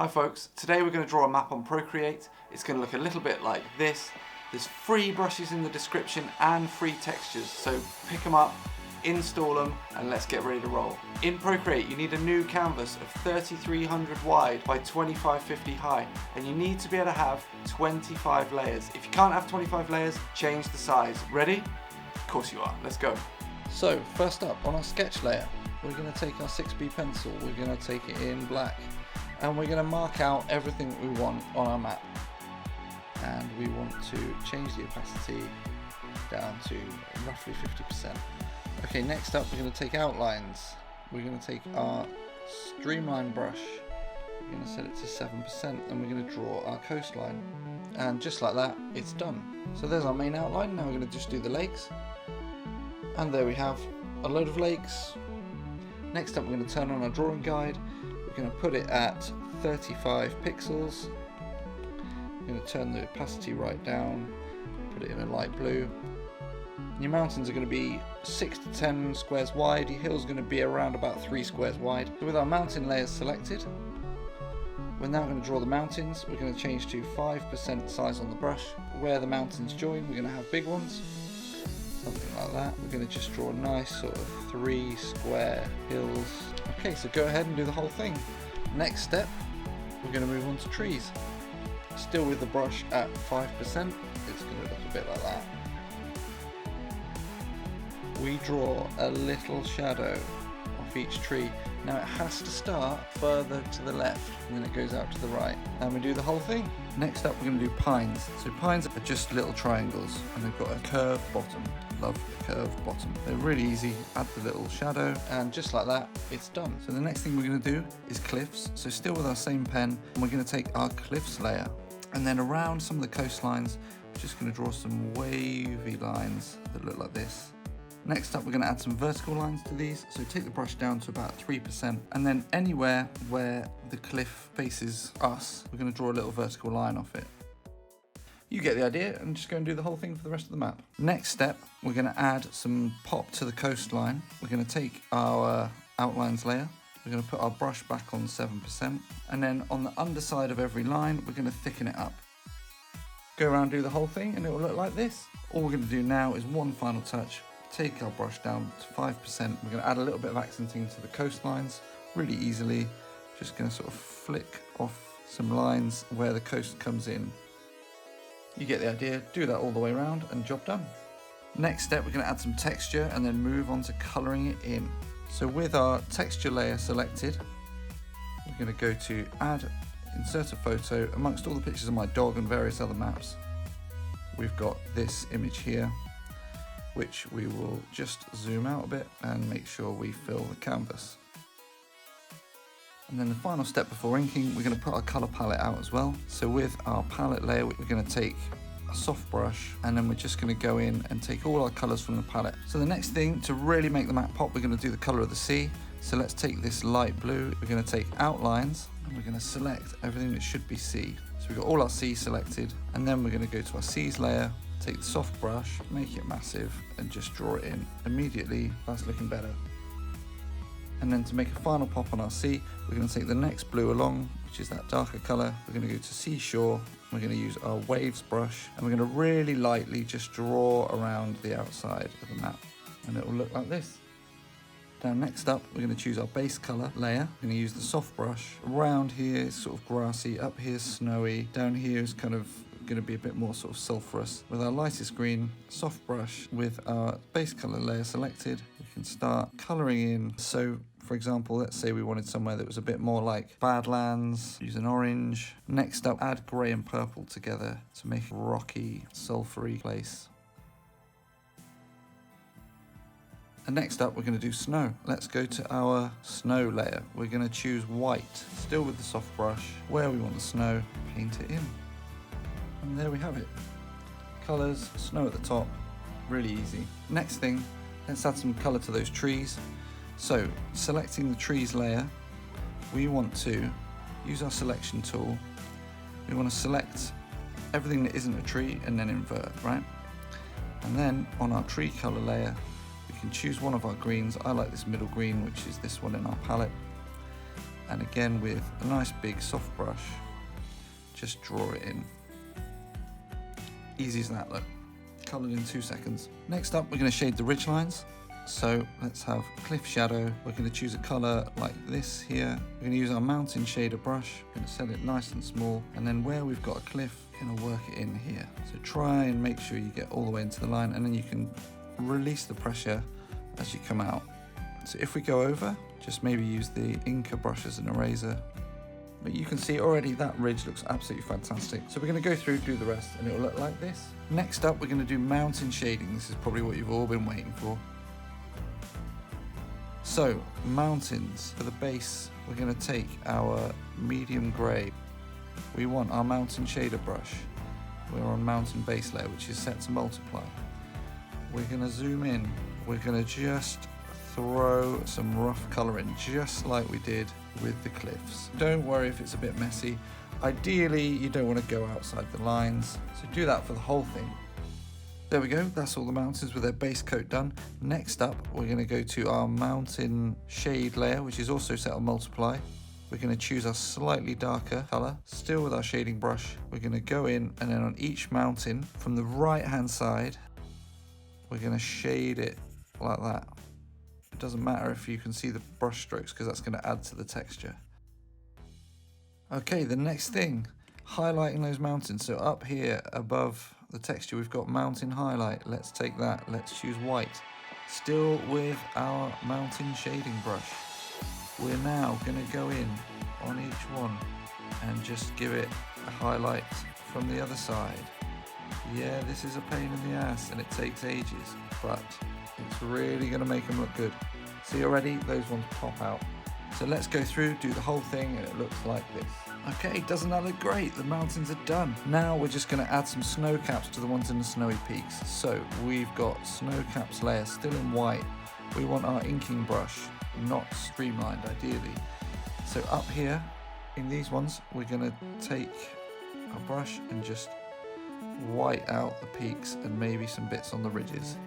Hi folks, today we're going to draw a map on Procreate. It's going to look a little bit like this. There's free brushes in the description and free textures, so pick them up, install them, and let's get ready to roll. In Procreate you need a new canvas of 3300 wide by 2550 high, and you need to be able to have 25 layers. If you can't have 25 layers, change the size. Ready? Of course you are. Let's go. So first up, on our sketch layer, we're going to take our 6B pencil, we're going to take it in black, and we're going to mark out everything we want on our map. And we want to change the opacity down to roughly 50%. Okay, next up we're going to take outlines. We're going to take our streamline brush, we're going to set it to 7%, and we're going to draw our coastline. And just like that, it's done. So there's our main outline. Now we're going to just do the lakes. And there we have a load of lakes. Next up we're going to turn on our drawing guide. We're going to put it at 35 pixels. We're going to turn the opacity right down, put it in a light blue. Your mountains are going to be 6 to 10 squares wide, your hills are going to be around about 3 squares wide. So with our mountain layers selected, we're now going to draw the mountains. We're going to change to 5% size on the brush. Where the mountains join, we're going to have big ones. Something like that. We're going to just draw a nice sort of 3 square hills. Okay, so go ahead and do the whole thing. Next step, we're going to move on to trees. Still with the brush at 5%, it's going to look a bit like that. We draw a little shadow off each tree. Now it has to start further to the left and then it goes out to the right. And we do the whole thing. Next up we're going to do pines. So pines are just little triangles and they've got a curved bottom. Love the curved bottom. They're really easy. Add the little shadow and just like that it's done. So the next thing we're going to do is cliffs. So still with our same pen, and we're going to take our cliffs layer and then around some of the coastlines we're just going to draw some wavy lines that look like this. Next up we're going to add some vertical lines to these, so take the brush down to about 3%, and then anywhere where the cliff faces us we're going to draw a little vertical line off it. You get the idea, and just go and do the whole thing for the rest of the map. Next step, we're going to add some pop to the coastline. We're going to take our outlines layer, we're going to put our brush back on 7%, and then on the underside of every line we're going to thicken it up. Go around, do the whole thing, and it will look like this. All we're going to do now is one final touch. Take our brush down to 5%. We're going to add a little bit of accenting to the coastlines really easily. Just going to sort of flick off some lines where the coast comes in. You get the idea. Do that all the way around and job done. Next step, we're going to add some texture and then move on to colouring it in. So with our texture layer selected, we're going to go to add, insert a photo. Amongst all the pictures of my dog and various other maps, we've got this image here, which we will just zoom out a bit and make sure we fill the canvas. And then the final step before inking, we're going to put our colour palette out as well. So with our palette layer, we're going to take a soft brush and then we're just going to go in and take all our colours from the palette. So the next thing, to really make the map pop, we're going to do the colour of the sea. So let's take this light blue, we're going to take outlines and we're going to select everything that should be sea. So we've got all our sea selected, and then we're going to go to our seas layer, take the soft brush, make it massive, and just draw it in. Immediately, that's looking better. And then to make a final pop on our sea, we're going to take the next blue along, which is that darker colour. We're going to go to seashore, we're going to use our waves brush, and we're going to really lightly just draw around the outside of the map. And it will look like this. Now next up, we're going to choose our base colour layer. We're going to use the soft brush. Around here is sort of grassy, up here is snowy, down here is kind of going to be a bit more sort of sulphurous. With our lightest green soft brush with our base colour layer selected, we can start colouring in. So for example, let's say we wanted somewhere that was a bit more like Badlands, use an orange. Next up, add grey and purple together to make a rocky, sulphury place. And next up we're going to do snow. Let's go to our snow layer. We're going to choose white, still with the soft brush. Where we want the snow, paint it in. And there we have it. Colours, snow at the top, really easy. Next thing, let's add some colour to those trees. So, selecting the trees layer, we want to use our selection tool. We want to select everything that isn't a tree and then invert, right? And then on our tree colour layer, we can choose one of our greens. I like this middle green, which is this one in our palette. And again, with a nice big soft brush, just draw it in. Easy as that, look. Coloured in 2 seconds. Next up, we're going to shade the ridge lines. So let's have cliff shadow. We're going to choose a colour like this here. We're going to use our mountain shader brush. We're going to set it nice and small. And then where we've got a cliff, we're going to work it in here. So try and make sure you get all the way into the line, and then you can release the pressure as you come out. So if we go over, just maybe use the Inca brush as an eraser. But you can see already that ridge looks absolutely fantastic. So we're going to go through, do the rest, and it will look like this. Next up, we're going to do mountain shading. This is probably what you've all been waiting for. So, mountains. For the base, we're going to take our medium grey. We want our mountain shader brush. We're on mountain base layer, which is set to multiply. We're going to zoom in. We're going to just throw some rough colour in, just like we did with the cliffs. Don't worry if it's a bit messy. Ideally, you don't want to go outside the lines, so do that for the whole thing. There we go, that's all the mountains with their base coat done. Next up, we're going to go to our mountain shade layer, which is also set on multiply. We're going to choose a slightly darker colour, still with our shading brush. We're going to go in, and then on each mountain, from the right hand side, we're going to shade it like that. It doesn't matter if you can see the brush strokes, because that's going to add to the texture. Okay, the next thing, highlighting those mountains. So up here above the texture, we've got mountain highlight. Let's take that, let's choose white. Still with our mountain shading brush. We're now going to go in on each one and just give it a highlight from the other side. Yeah, this is a pain in the ass and it takes ages, but it's really going to make them look good. See already, those ones pop out. So let's go through, do the whole thing, and it looks like this. Okay, doesn't that look great? The mountains are done. Now we're just going to add some snow caps to the ones in the snowy peaks. So we've got snow caps layer still in white. We want our inking brush not streamlined ideally. So up here in these ones, we're going to take our brush and just white out the peaks and maybe some bits on the ridges.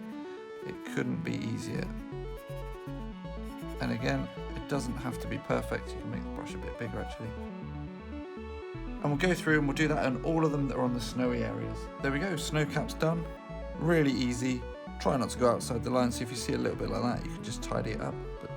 It couldn't be easier. And again, it doesn't have to be perfect. You can make the brush a bit bigger actually. And we'll go through and we'll do that on all of them that are on the snowy areas. There we go, snow caps done. Really easy. Try not to go outside the line, so if you see a little bit like that, you can just tidy it up. But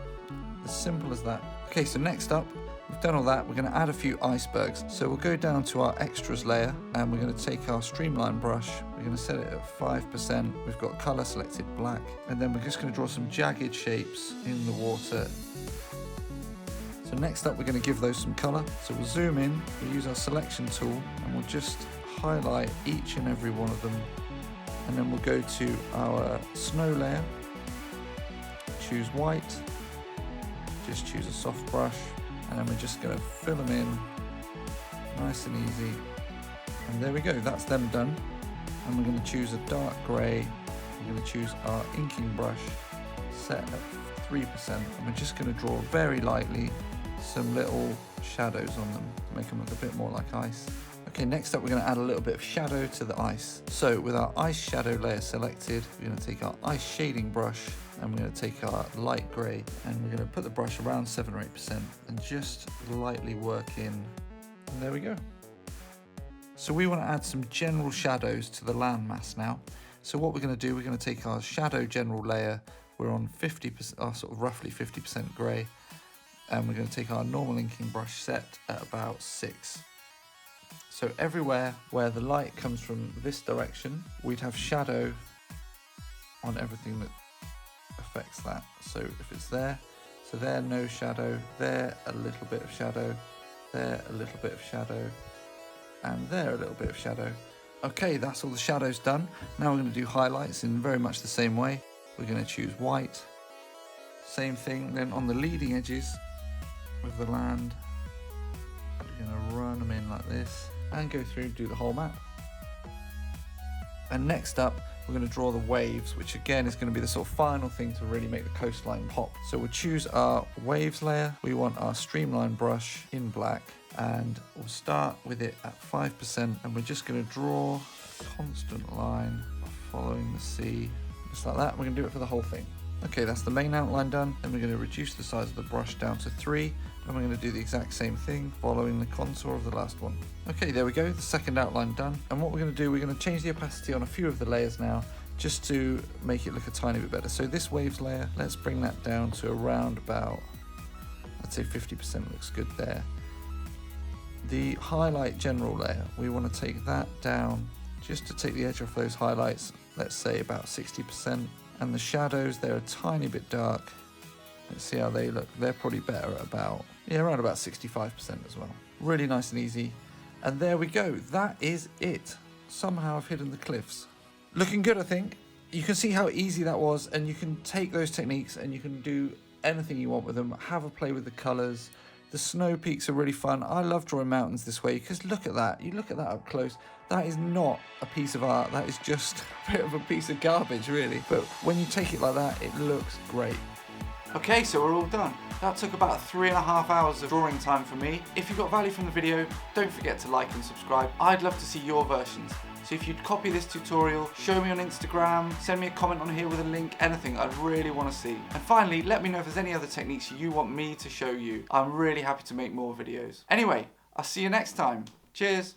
as simple as that. Okay, so next up, we've done all that. We're going to add a few icebergs. So we'll go down to our extras layer and we're going to take our streamline brush. We're going to set it at 5%. We've got color selected black. And then we're just going to draw some jagged shapes in the water. So next up, we're going to give those some colour. So we'll zoom in, we'll use our selection tool, and we'll just highlight each and every one of them. And then we'll go to our snow layer, choose white, just choose a soft brush, and then we're just going to fill them in, nice and easy. And there we go, that's them done. And we're going to choose a dark grey. We're going to choose our inking brush, set at 3%, and we're just going to draw very lightly some little shadows on them to make them look a bit more like ice. Okay, next up we're going to add a little bit of shadow to the ice. So with our ice shadow layer selected, we're going to take our ice shading brush and we're going to take our light grey and we're going to put the brush around 7 or 8% and just lightly work in. And there we go. So we want to add some general shadows to the landmass now. So what we're going to do, we're going to take our shadow general layer. We're on 50%, sort of roughly 50% grey. And we're going to take our normal inking brush set at about 6. So everywhere where the light comes from this direction, we'd have shadow on everything that affects that. So if it's there, so there no shadow, there a little bit of shadow, there a little bit of shadow, and there a little bit of shadow. Okay, that's all the shadows done. Now we're going to do highlights in very much the same way. We're going to choose white. Same thing, then on the leading edges of the land, we're going to run them in like this and go through and do the whole map. And next up, we're going to draw the waves, which again is going to be the sort of final thing to really make the coastline pop. So we'll choose our waves layer. We want our streamline brush in black and we'll start with it at 5% and we're just going to draw a constant line following the sea, just like that. We're going to do it for the whole thing. Okay, that's the main outline done. Then we're going to reduce the size of the brush down to 3 And we're going to do the exact same thing, following the contour of the last one. Okay, there we go, the second outline done. And what we're going to do, we're going to change the opacity on a few of the layers now, just to make it look a tiny bit better. So this waves layer, let's bring that down to around about, I'd say 50% looks good there. The highlight general layer, we want to take that down just to take the edge off those highlights, let's say about 60%. And the shadows, they're a tiny bit dark. Let's see how they look. They're probably better at about, yeah, around about 65% as well. Really nice and easy. And there we go, that is it. Somehow I've hidden the cliffs. Looking good, I think. You can see how easy that was, and you can take those techniques and you can do anything you want with them. Have a play with the colors. The snow peaks are really fun. I love drawing mountains this way because look at that. You look at that up close. That is not a piece of art. That is just a bit of a piece of garbage, really. But when you take it like that, it looks great. Okay, so we're all done. That took about 3.5 hours of drawing time for me. If you got value from the video, don't forget to like and subscribe. I'd love to see your versions. So if you'd copy this tutorial, show me on Instagram, send me a comment on here with a link, anything, I'd really want to see. And finally, let me know if there's any other techniques you want me to show you. I'm really happy to make more videos. Anyway, I'll see you next time. Cheers.